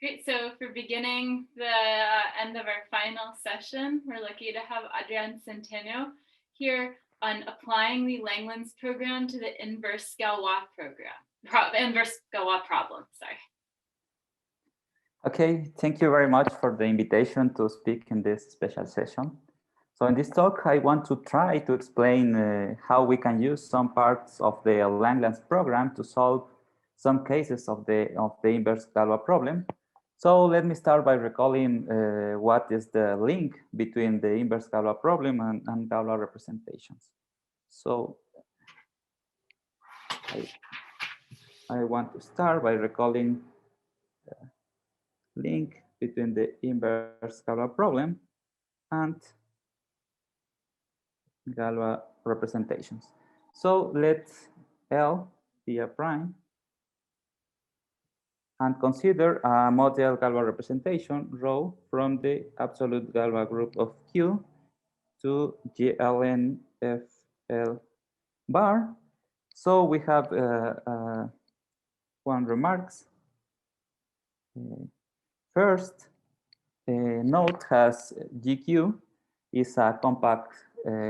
Great. So for beginning the end of our final session, we're lucky to have Adrián Zenteno here on applying the Langlands program to the inverse Galois problem. Sorry. Okay, thank you very much for the invitation to speak in this special session. So in this talk, I want to try to explain how we can use some parts of the Langlands program to solve some cases of the inverse Galois problem. So let me start by recalling what is the link between the inverse Galois problem and Galois representations. So I want to start by recalling the link between the inverse Galois problem and Galois representations. So let L be a prime and consider a model Galois representation rho from the absolute Galois group of Q to GLN FL bar. So we have one remarks. First, note has GQ is a compact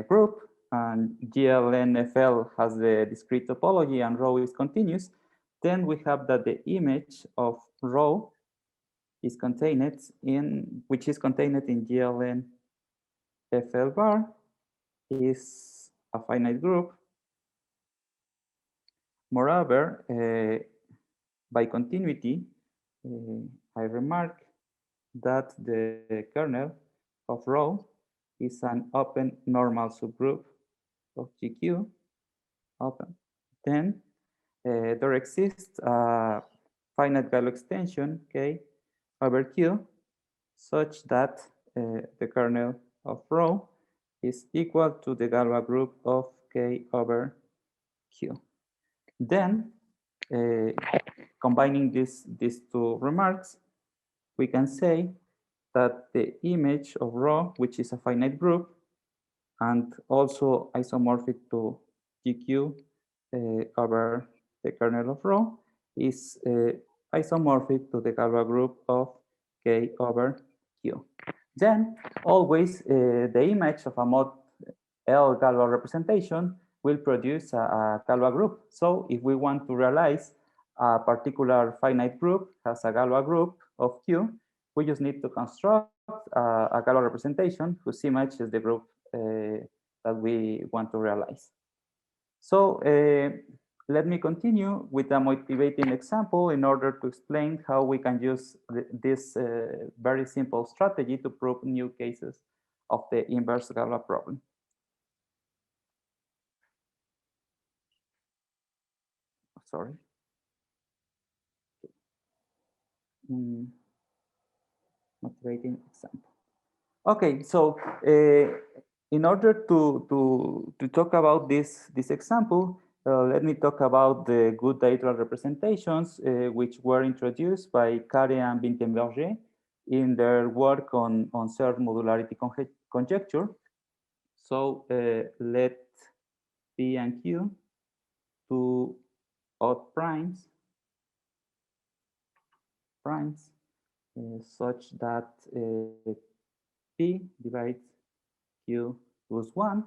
group, and GLNFL has the discrete topology, and rho is continuous. Then we have that the image of rho is contained in, which is contained in GLNFL bar, is a finite group. Moreover, by continuity, I remark that the kernel of rho is an open normal subgroup of GQ, open. Then there exists a finite Galois extension K over Q such that the kernel of rho is equal to the Galois group of K over Q. Then, combining these two remarks, we can say that the image of rho, which is a finite group, and also isomorphic to GQ over the kernel of rho, is isomorphic to the Galois group of K over Q. Then, always the image of a mod L Galois representation will produce a Galois group. So if we want to realize a particular finite group has a Galois group of Q, we just need to construct a Galois representation whose image is the group that we want to realize. So let me continue with a motivating example in order to explain how we can use this very simple strategy to prove new cases of the inverse Galois problem. Sorry. Motivating example. Okay, so in order to talk about this example, let me talk about the good dihedral representations which were introduced by Carré and Vintenberger in their work on served modularity conjecture. So let P and Q two odd primes such that P divides Q plus 1.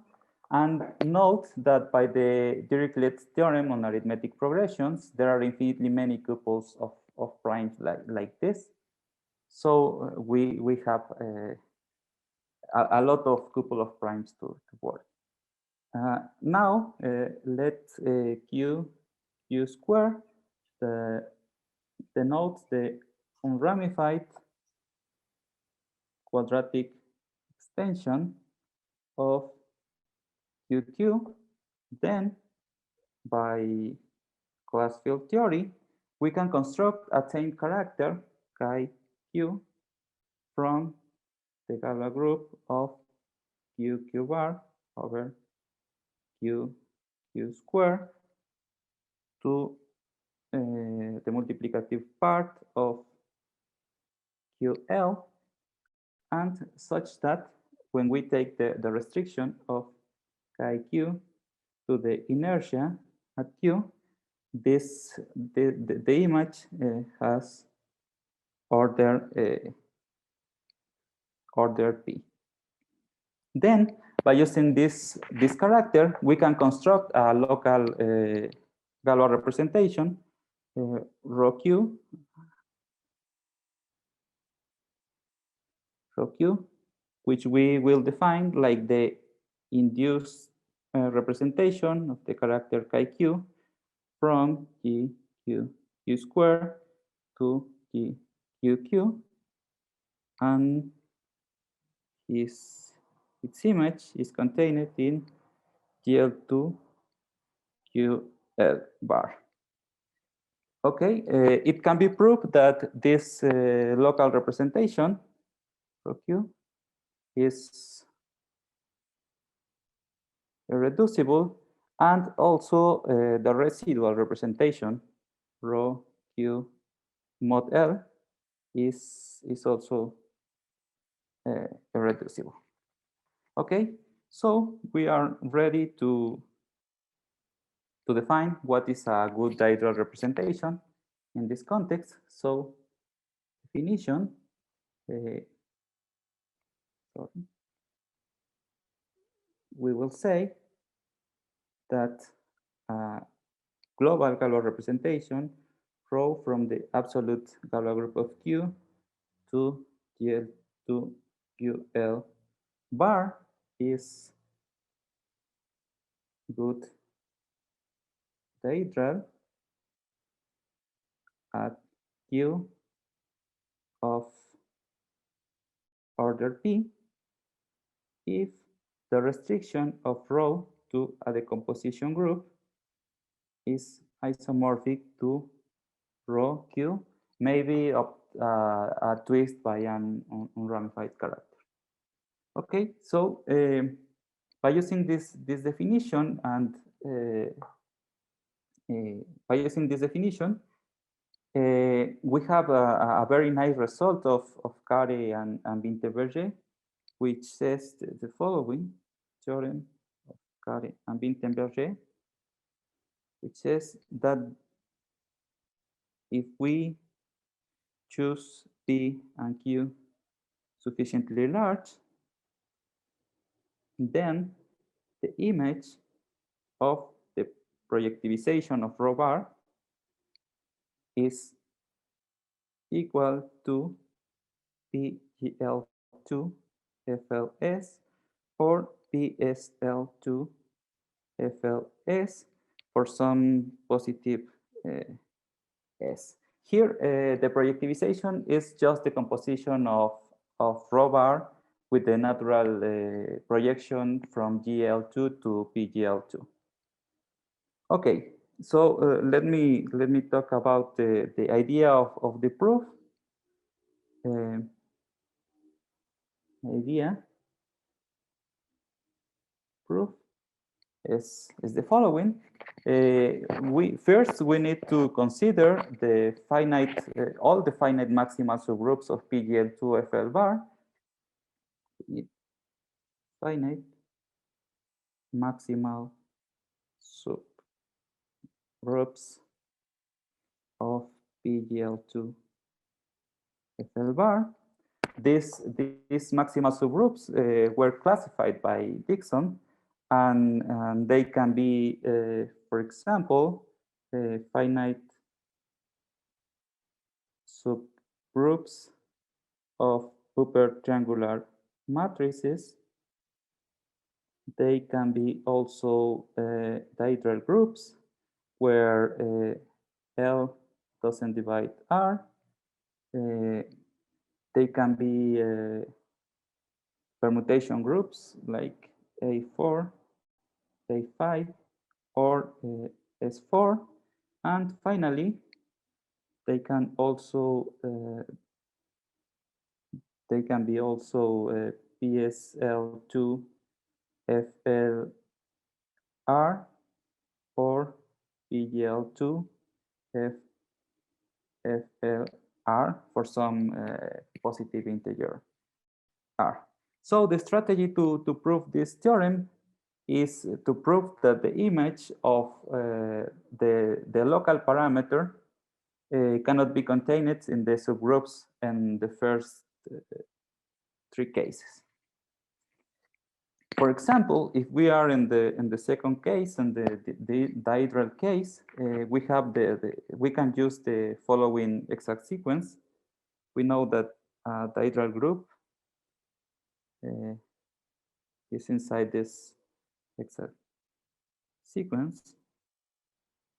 And note that by the Dirichlet's theorem on arithmetic progressions, there are infinitely many couples of primes like this. So we have a lot of couple of primes to work. Now let Q square denotes the unramified quadratic extension of QQ. Then by class field theory, we can construct a chain character chi Q from the Galois group of QQ bar over Q square to the multiplicative part of QL, and such that when we take the restriction of chi Q to the inertia at Q, the image has order order P. Then, by using this character, we can construct a local Galois representation, rho Q, which we will define like the induced representation of the character chi q from G Q Q square to G Q Q, and its image is contained in GL2 QL bar. Okay, it can be proved that this local representation rho Q is irreducible, and also the residual representation rho Q mod L is also irreducible. Okay, so we are ready to define what is a good diagonal representation in this context. So definition, we will say that global Galois representation rho from the absolute Galois group of Q to GL to QL bar is good diagonal at Q of order P if the restriction of rho to a decomposition group is isomorphic to rho Q, maybe a twist by an unramified character. Okay, so by using this definition and by using this definition, we have a very nice result of Carre and Vinterberger, which says the following theorem of Carre and Vinterberger, which says that if we choose P and Q sufficiently large, then the image of the projectivization of rho bar is equal to PGL2 FLS or PSL2 FLS for some positive S. Here, the projectivization is just the composition of rho bar with the natural projection from GL2 to PGL2. Okay, so let me talk about the idea of the proof. Idea proof is the following. We need to consider the finite all the finite maximal subgroups of PGL2 FL bar. Finite maximal subgroups of PGL2 FL bar. These maximal subgroups were classified by Dixon, and they can be, for example, finite subgroups of upper triangular matrices. They can be also dihedral groups where L doesn't divide R. They can be permutation groups like A4, A5, or S4. And finally, they can also be also PSL2 FLR or PGL2 FLR for some positive integer R. So the strategy to prove this theorem is to prove that the image of the local parameter cannot be contained in the subgroups in the first three cases. For example, if we are in the second case and the dihedral case, we have we can use the following exact sequence. We know that dihedral group is inside this exact sequence,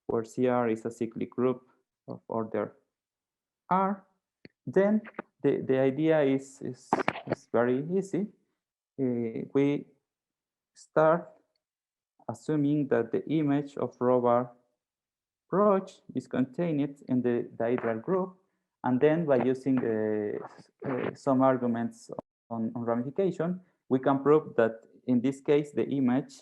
where CR is a cyclic group of order R. Then the idea is very easy. We start assuming that the image of rho bar approach is contained in the dihedral group, and then by using some arguments on ramification, we can prove that in this case the image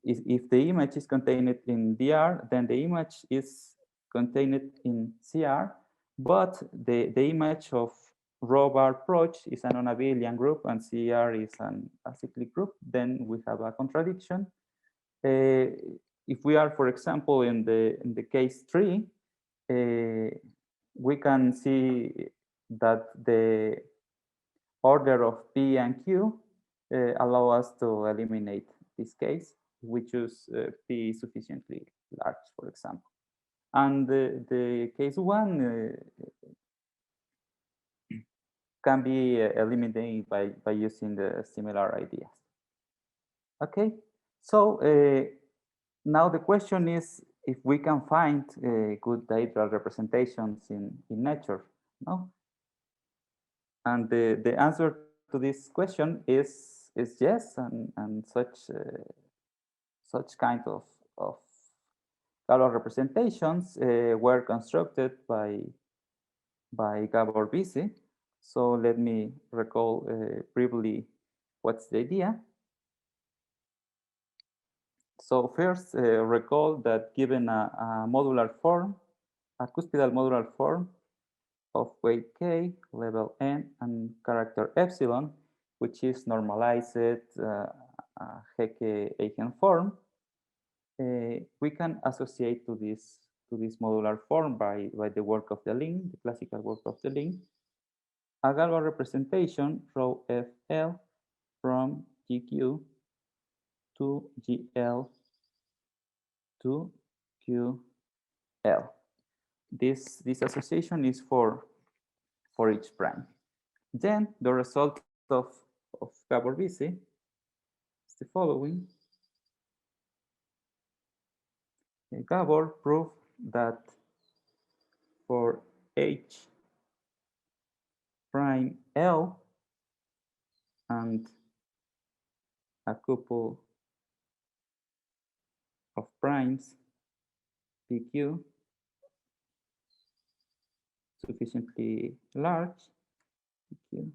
is, if the image is contained in DR, then the image is contained in CR, but the image of rho bar approach is a non-abelian group and CR is a cyclic group. Then we have a contradiction. If we are, for example, in the case 3, we can see that the order of P and Q allow us to eliminate this case. We choose P sufficiently large, for example. And the case 1 can be eliminated by using similar ideas. Okay, so now the question is if we can find good dihedral representations in nature, no? And the answer to this question is yes, and such kind of Galois representations were constructed by Gabor Bisi. So let me recall briefly what's the idea. So first, recall that given a modular form, a cuspidal modular form of weight k, level n, and character epsilon, which is normalized Hecke eigenform, we can associate to this modular form by the work of the Ling, the classical work of the Ling, a Galois representation rho FL from GQ to GL to QL. This association is for each prime. Then the result of Gabor Bisi is the following. Gabor proved that for H prime L and a couple of primes PQ sufficiently large, PQ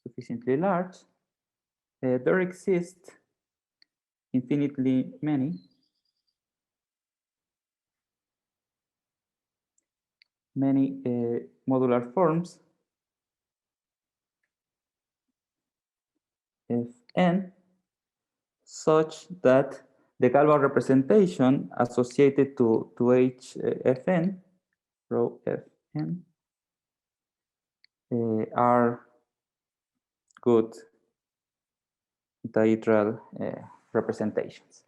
sufficiently large, there exist infinitely many modular forms Fn such that the Galois representation associated to Fn, rho Fn, are good dihedral representations.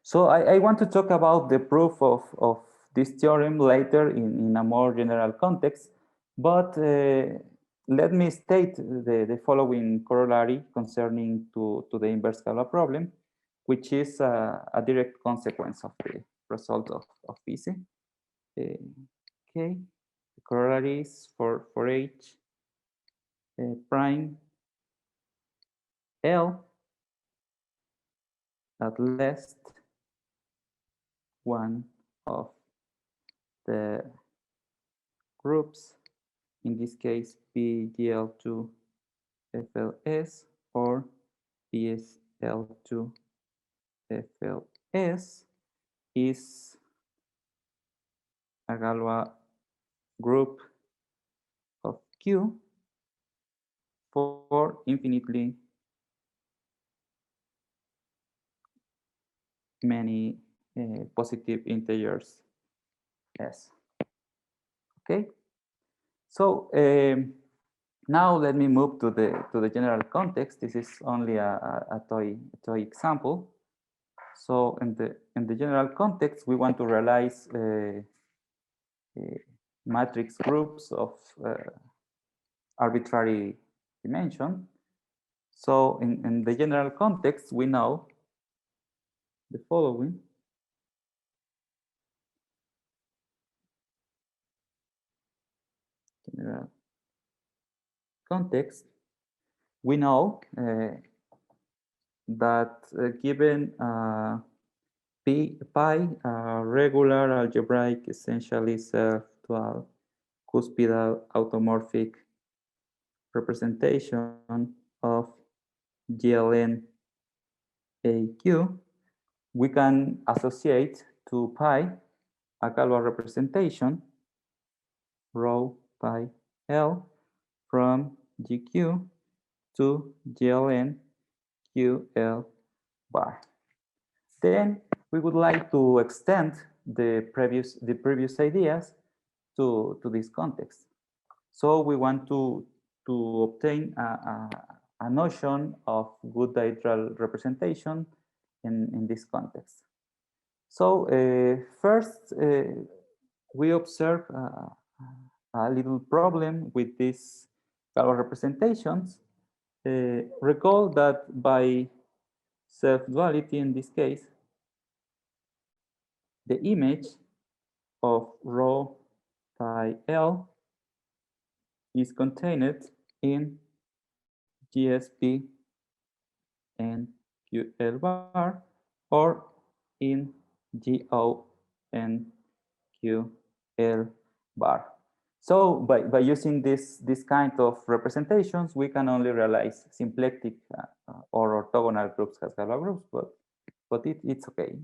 So I want to talk about the proof of this theorem later in a more general context, but let me state the following corollary concerning to the inverse Galois problem, which is a direct consequence of the result of Bisi. Okay, the corollary is for H prime L at least one of the groups, in this case PGL2 FLS or PSL2 FLS, is a Galois group of Q for infinitely many positive integers S. Okay, So now let me move to the general context. This is only a toy example. So in the general context, we want to realize matrix groups of arbitrary dimension. So in the general context, we know the following. General context, we know that given pi regular algebraic essentially self-dual cuspidal automorphic representation of GLN AQ, we can associate to pi a Galois representation rho pi L from GQ to GLN QL bar. Then we would like to extend the previous ideas to this context. So we want to obtain a notion of good dihedral representation in this context. So first, we observe a little problem with these Galois representations. Recall that by self-duality in this case, the image of rho pi L is contained in GSP and QL bar or in GO and QL bar. So by using this kind of representations, we can only realize symplectic or orthogonal groups as Galois groups, but it's okay.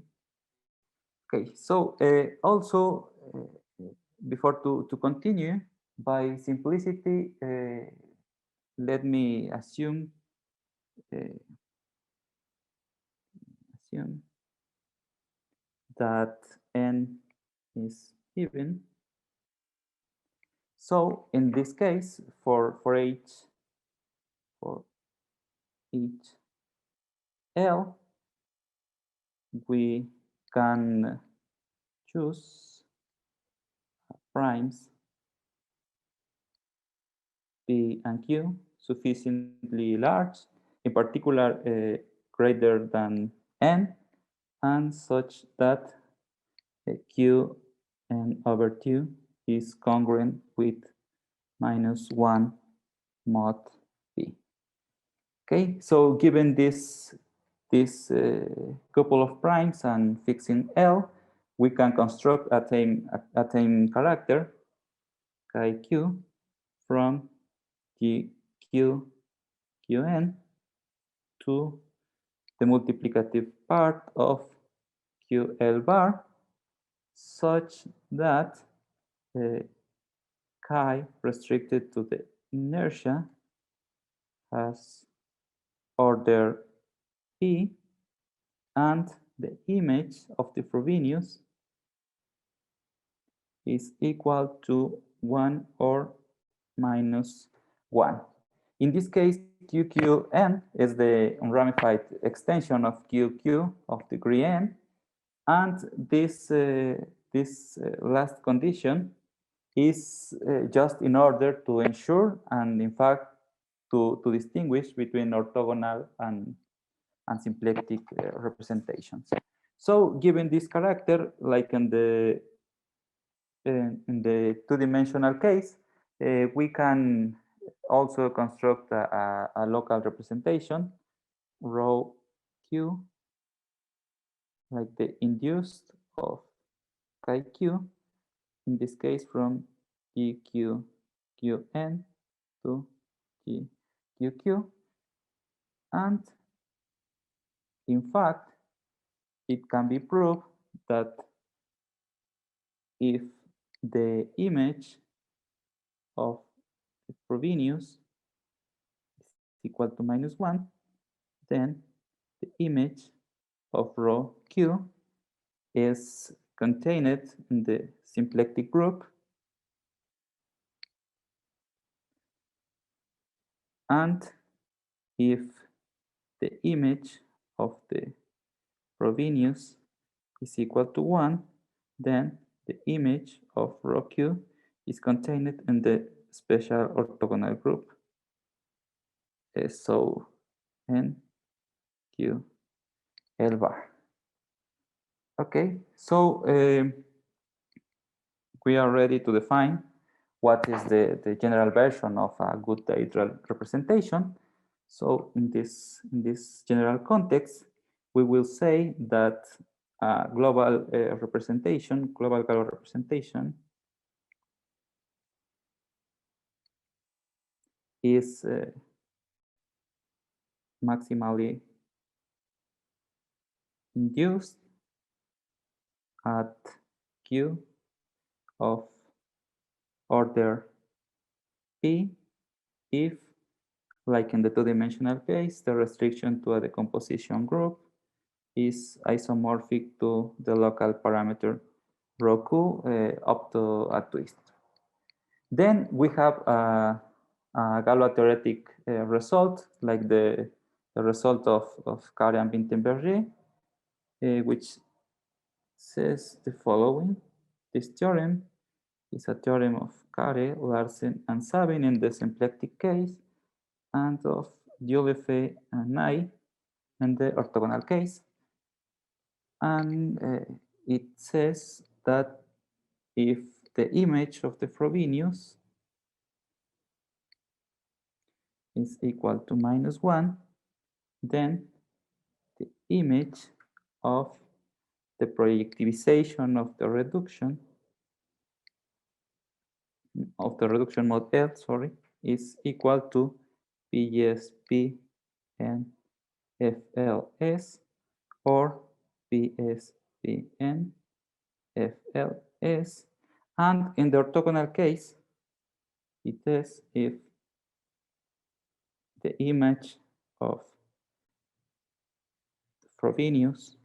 Okay, so also before to continue, by simplicity, let me assume that n is even. So in this case, for each L, we can choose primes P and Q sufficiently large, in particular greater than n, and such that Q n over 2 is congruent with -1 mod P. Okay, so given this couple of primes and fixing L, we can construct a tame character chi q from GQ Qn to the multiplicative part of QL bar, such that chi restricted to the inertia has order P, and the image of the Frobenius is equal to 1 or -1. In this case, QQN is the unramified extension of QQ of degree n, and this last condition is just in order to ensure and in fact to distinguish between orthogonal and symplectic representations. So given this character, like in the two-dimensional case, we can also construct a local representation, rho q, like the induced of chi q, in this case from GQ Qn to GQQ, and in fact, it can be proved that if the image of Frobenius is equal to -1, then the image of rho q is contained in the symplectic group And if the image of the Frobenius is equal to 1, then the image of rho Q is contained in the special orthogonal group SO N Q L bar. Okay, so we are ready to define what is the general version of a good dihedral representation. So in this general context, we will say that global representation, global Galois representation is maximally induced at Q of order P if, like in the two-dimensional case, the restriction to a decomposition group is isomorphic to the local parameter rho Q up to a twist. Then we have a Galois theoretic result, like the result of Carre and Vintenberger, which says the following. This theorem is a theorem of Carre, Larsen, and Sabin in the symplectic case, and of Dieulaeffet and Nye in the orthogonal case. And it says that if the image of the Frobenius is equal to -1, then the image of the projectivization of the reduction mode L, sorry, is equal to PSP and FLS or PSP and FLS. And in the orthogonal case, it is if the image of Frobenius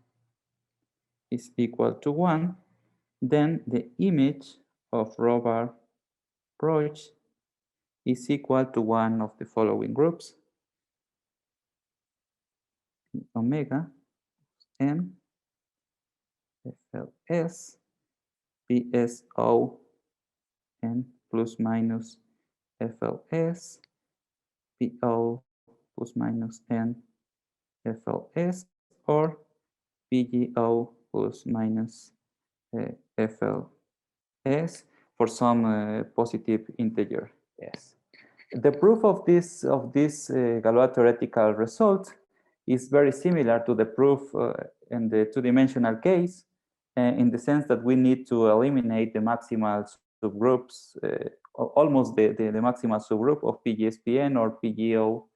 is equal to 1, then the image of rho bar approach is equal to one of the following groups: omega n FLS PSO n plus minus FLS PO plus minus n FLS or PGO plus minus FLS for some positive integer s. The proof of this Galois theoretical result is very similar to the proof in the two-dimensional case, in the sense that we need to eliminate the maximal subgroups, almost the maximal subgroup of PGSPN or PGO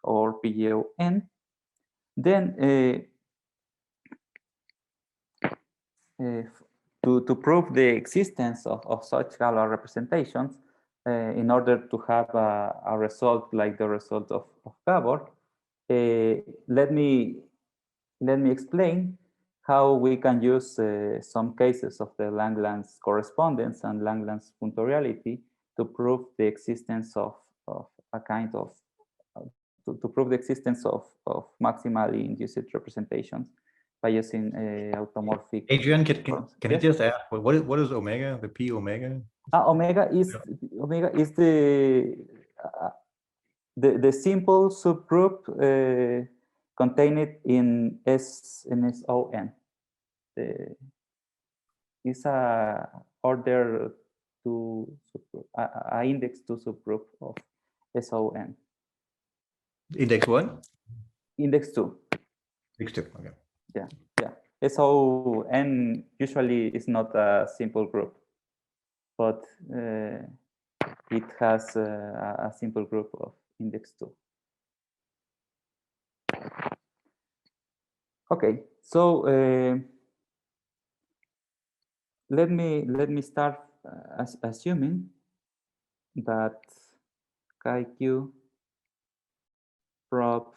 or PGON. Then to prove the existence of such Galois representations, in order to have a result like the result of Gabor, let me explain how we can use some cases of the Langlands correspondence and Langlands functoriality to prove the existence of a kind of to prove the existence of maximally induced representations by using automorphic. Adrian, can I just ask, what is omega, the P omega? Omega is the simple subgroup contained in SON. Is a order to subgroup, a index to subgroup of SON. Index 1? Index 2. Index 2, okay. Yeah. SON usually is not a simple group, but it has a simple group of index 2. Okay, so let me start assuming that chi q prop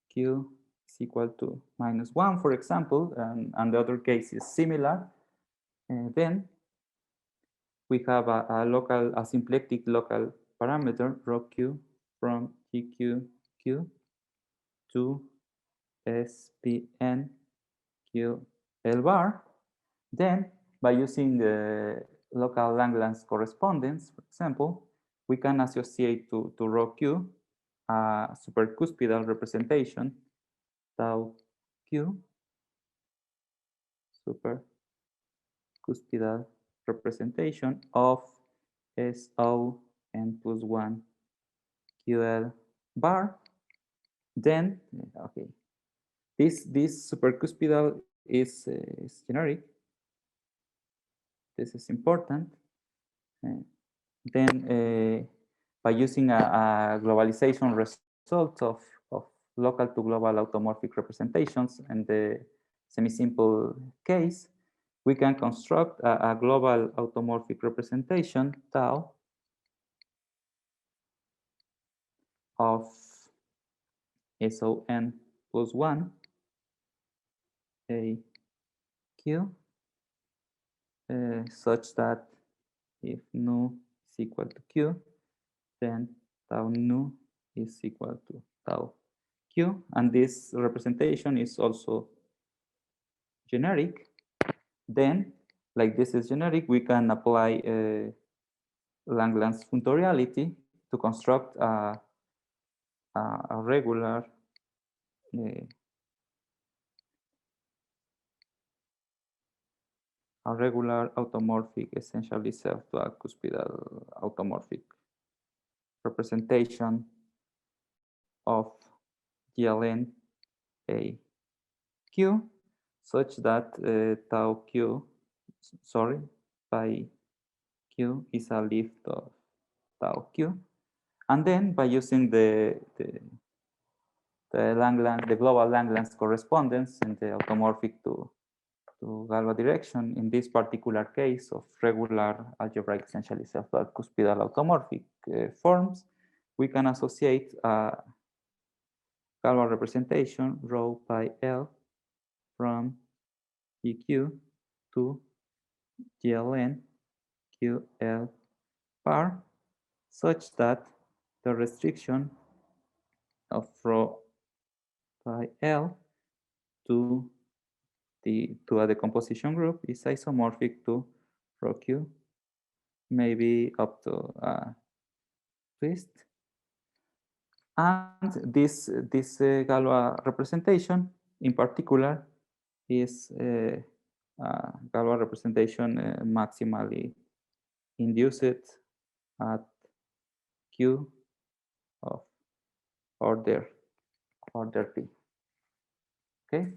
q is equal to -1, for example, and the other case is similar. Then we have a symplectic local parameter rho q from GQQ to SPN QL bar. Then, by using the local Langlands correspondence, for example, we can associate to rho Q a supercuspidal representation, tau Q, supercuspidal representation of SO n plus 1 QL bar. Then, okay, this supercuspidal is generic. This is important. Then, by using a globalization result of local to global automorphic representations and the semi-simple case, we can construct a global automorphic representation, tau, of SON plus 1 AQ, such that if nu is equal to Q, then tau nu is equal to tau Q. And this representation is also generic. Then, like this is generic, we can apply Langlands functoriality to construct a regular automorphic, essentially self-dual cuspidal automorphic representation of GLN AQ, such that tau Q, sorry, pi Q is a lift of tau Q. And then by using the global Langlands correspondence and the automorphic to Galois direction, in this particular case of regular algebraic essentially self-dual cuspidal automorphic forms, we can associate a Galois representation rho pi L from GQ to GLN QL bar, such that the restriction of rho pi L to a decomposition group is isomorphic to rho Q, maybe up to a twist. And this Galois representation in particular is a Galois representation maximally induced at Q of order P. Okay.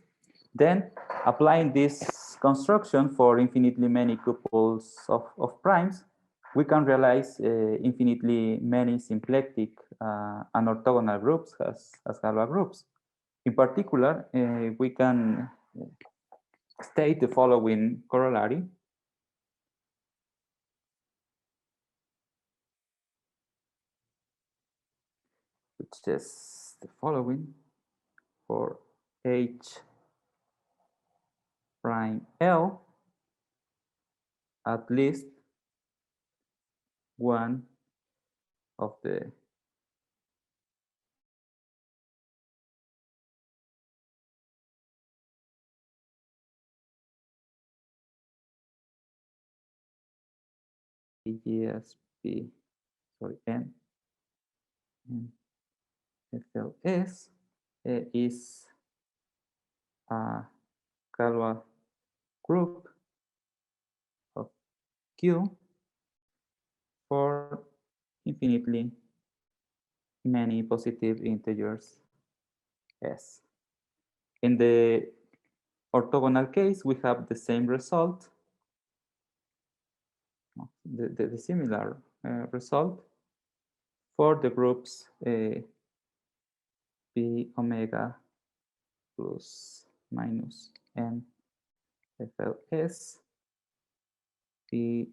Then, applying this construction for infinitely many couples of primes, we can realize infinitely many symplectic and orthogonal groups as Galois groups. In particular, we can state the following corollary. Which is the following for H prime L, at least one of the ESP, sorry, N FLS is a Galois group of Q for infinitely many positive integers S. In the orthogonal case, we have the same result, the similar result for the groups P omega plus minus N FLS, P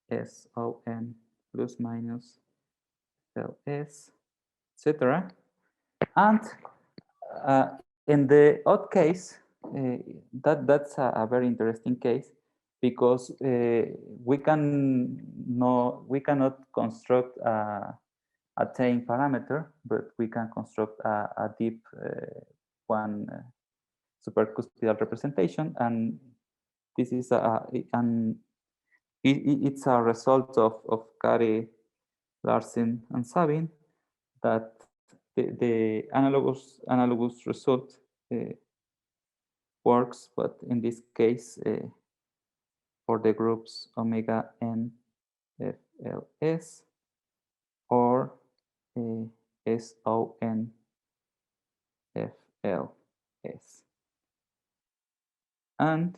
SON plus minus FLS, etc. And in the odd case, that's a very interesting case. because we cannot construct a tame parameter, but we can construct a deep one supercuspidal representation, and this is it's a result of Kari, Larsen, and Sabin, that the analogous result works, but in this case for the groups omega n FLS or SON FLS. And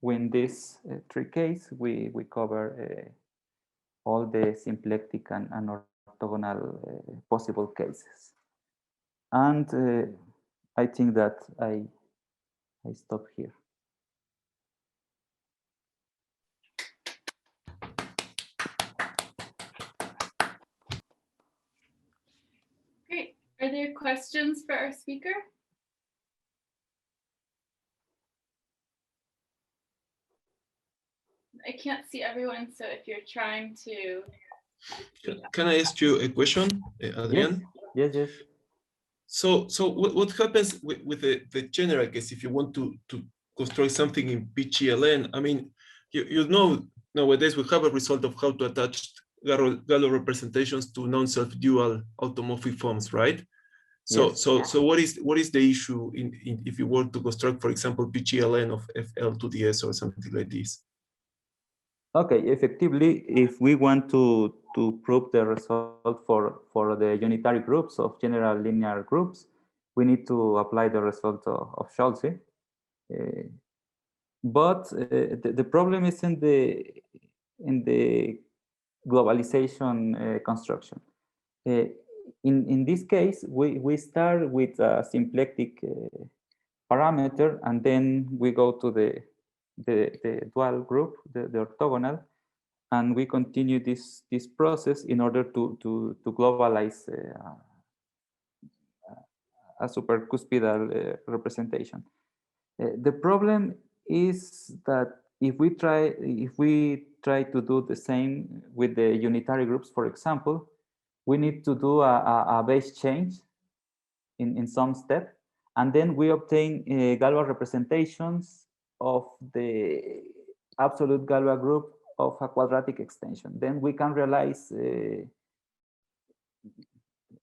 when this three case, we cover all the symplectic and orthogonal possible cases. And I think that I stop here. Great. Are there questions for our speaker? I can't see everyone, so if you're trying to... Can I ask you a question, Adrián? Yes. So what happens with the general case if you want to construct something in PGLN? I mean, you know, nowadays we have a result of how to attach Galois representations to non-self-dual automorphic forms, right? So Yes. so what is the issue in if you want to construct, for example, PGLN of FL to the S or something like this? Okay, effectively, if we want to prove the result for the unitary groups of general linear groups, we need to apply the result of Schulze. But the problem is in the globalization construction. In this case, we start with a symplectic parameter, and then we go to the dual group, the orthogonal, and we continue this process in order to globalize a supercuspidal representation. The problem is that if we try to do the same with the unitary groups, for example, we need to do a base change in some step, and then we obtain Galois representations of the absolute Galois group of a quadratic extension. Then we can realize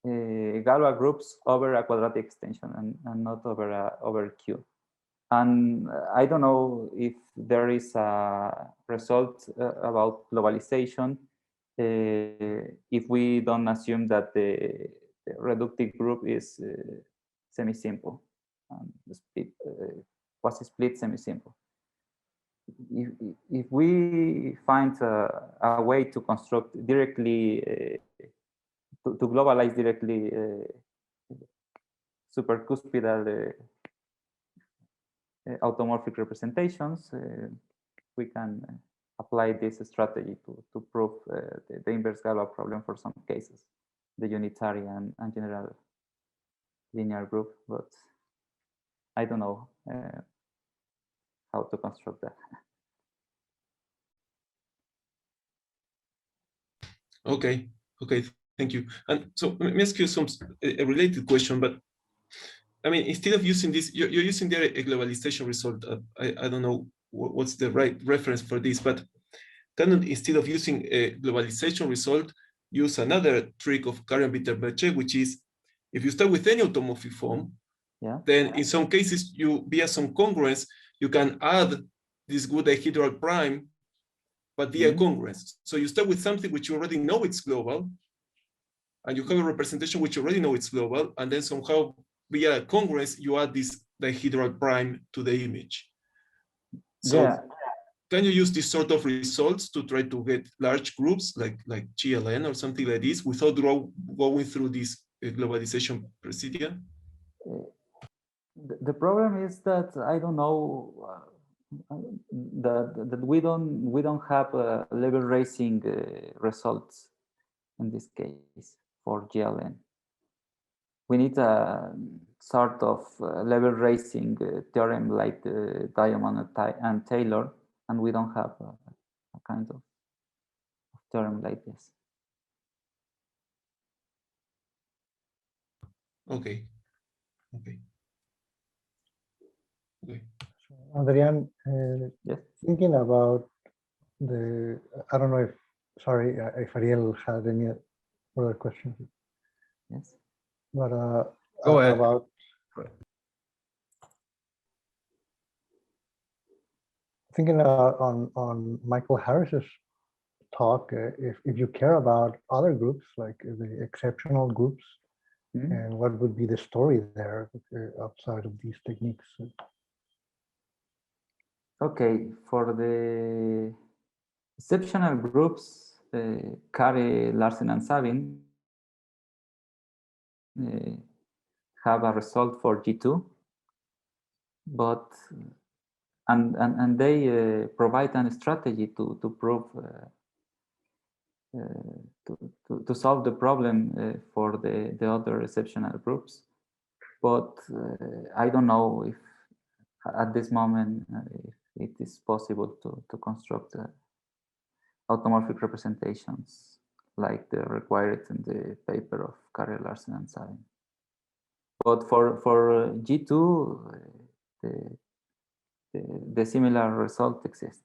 Galois groups over a quadratic extension and not over Q. And I don't know if there is a result about globalization if we don't assume that the reductive group is semi-simple, quasi-split semi-simple. If we find a way to construct directly, to globalize directly supercuspidal automorphic representations, we can apply this strategy to prove the inverse Galois problem for some cases, the unitary and general linear group, but I don't know how to construct that. Okay, thank you. And so let me ask you a related question, but I mean, instead of using this, you're using there a globalization result. I don't know what's the right reference for this, but can, instead of using a globalization result, use another trick of Karen-Bitter-Berger, which is if you start with any automorphic form, then in some cases, via some congruence, you can add this good dihedral prime, but via congruence. So you start with something which you already know it's global, and you have a representation which you already know it's global, and then somehow via congruence, you add this dihedral prime to the image. So can you use this sort of results to try to get large groups like GLN or something like this without going through this globalization procedure? The problem is that I don't know that we don't have level racing results in this case for GLN. We need a sort of level racing theorem like Diamond and Taylor and we don't have a kind of term like this. Okay. Okay. Okay. Adrián, Yes. thinking about I don't know if, sorry, if Ariel had any other questions. Yes. But Go ahead. about thinking on Michael Harris's talk, if you care about other groups, like the exceptional groups, and what would be the story there outside of these techniques? Okay, for the exceptional groups, Kari, Larsen, and Sabin have a result for G2, but and they provide a strategy to prove to solve the problem for the other exceptional groups. But I don't know if at this moment if it is possible to construct automorphic representations like the required in the paper of Kari, Larsen, and Sabin. But for G2, the similar result exists.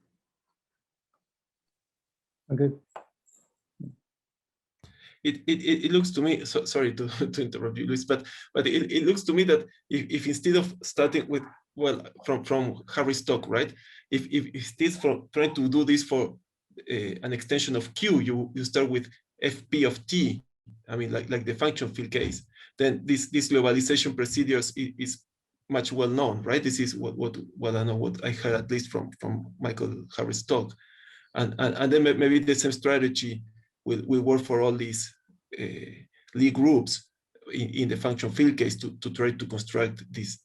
Okay. It looks to me, so sorry to interrupt you, Luis, but it looks to me that if instead of starting with, well, from Harry's talk, right, if instead from trying to do this for an extension of Q, you start with FP of T, I mean, like the function field case, then this globalization procedures is much well known, right? This is what I know, what I heard at least from Michael Harris' talk, and then maybe the same strategy will work for all these Lie groups in the function field case to try to construct these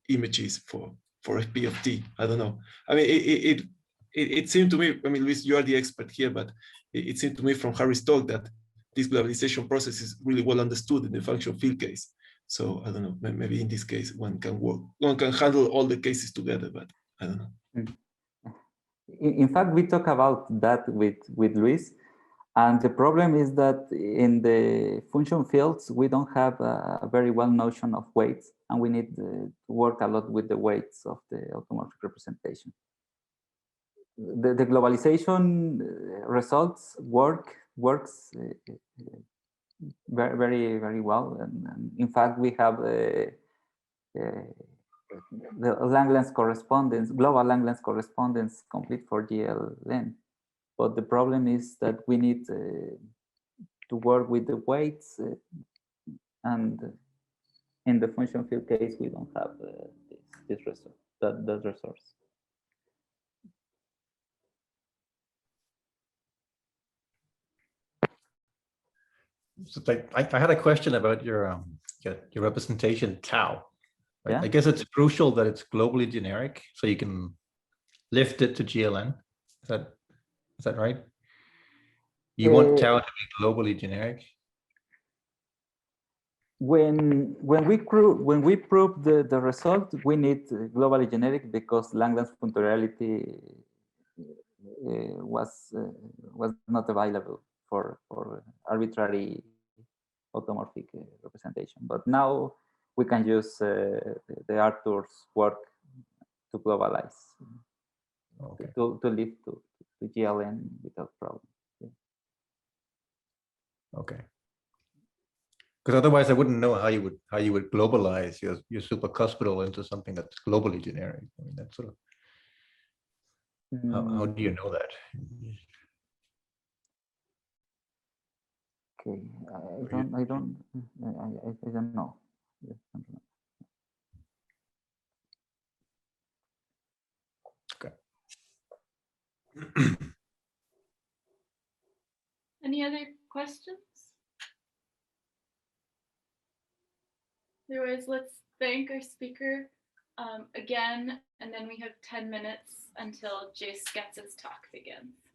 images for FP of T. I don't know. I mean, it seemed to me, I mean, Luis, you are the expert here, but it seemed to me from Harry's talk that this globalization process is really well understood in the function field case. So I don't know, maybe in this case one can handle all the cases together, but I don't know. In fact, we talk about that with Luis, and the problem is that in the function fields we don't have a very well notion of weights, and we need to work a lot with the weights of the automorphic representation. The globalization results works very well, and in fact we have the Langlands correspondence, global Langlands correspondence complete for GLN. But the problem is that we need to work with the weights, and in the function field case we don't have this resource, that resource. So I had a question about your representation tau. Right? Yeah. I guess it's crucial that it's globally generic, so you can lift it to GLN. Is that right? You want tau to be globally generic? When we prove the result, we need globally generic because Langlands functoriality was not available for arbitrary automorphic representation. But now we can use the Arthur's work to globalize, Okay. to lift to GLN without problem. Yeah. Okay. Because otherwise I wouldn't know how you would globalize your supercuspidal into something that's globally generic. I mean, that's sort of how do you know that? Okay, I don't know. Okay. Any other questions? Otherwise, let's thank our speaker again, and then we have 10 minutes until Jace gets his talk begins.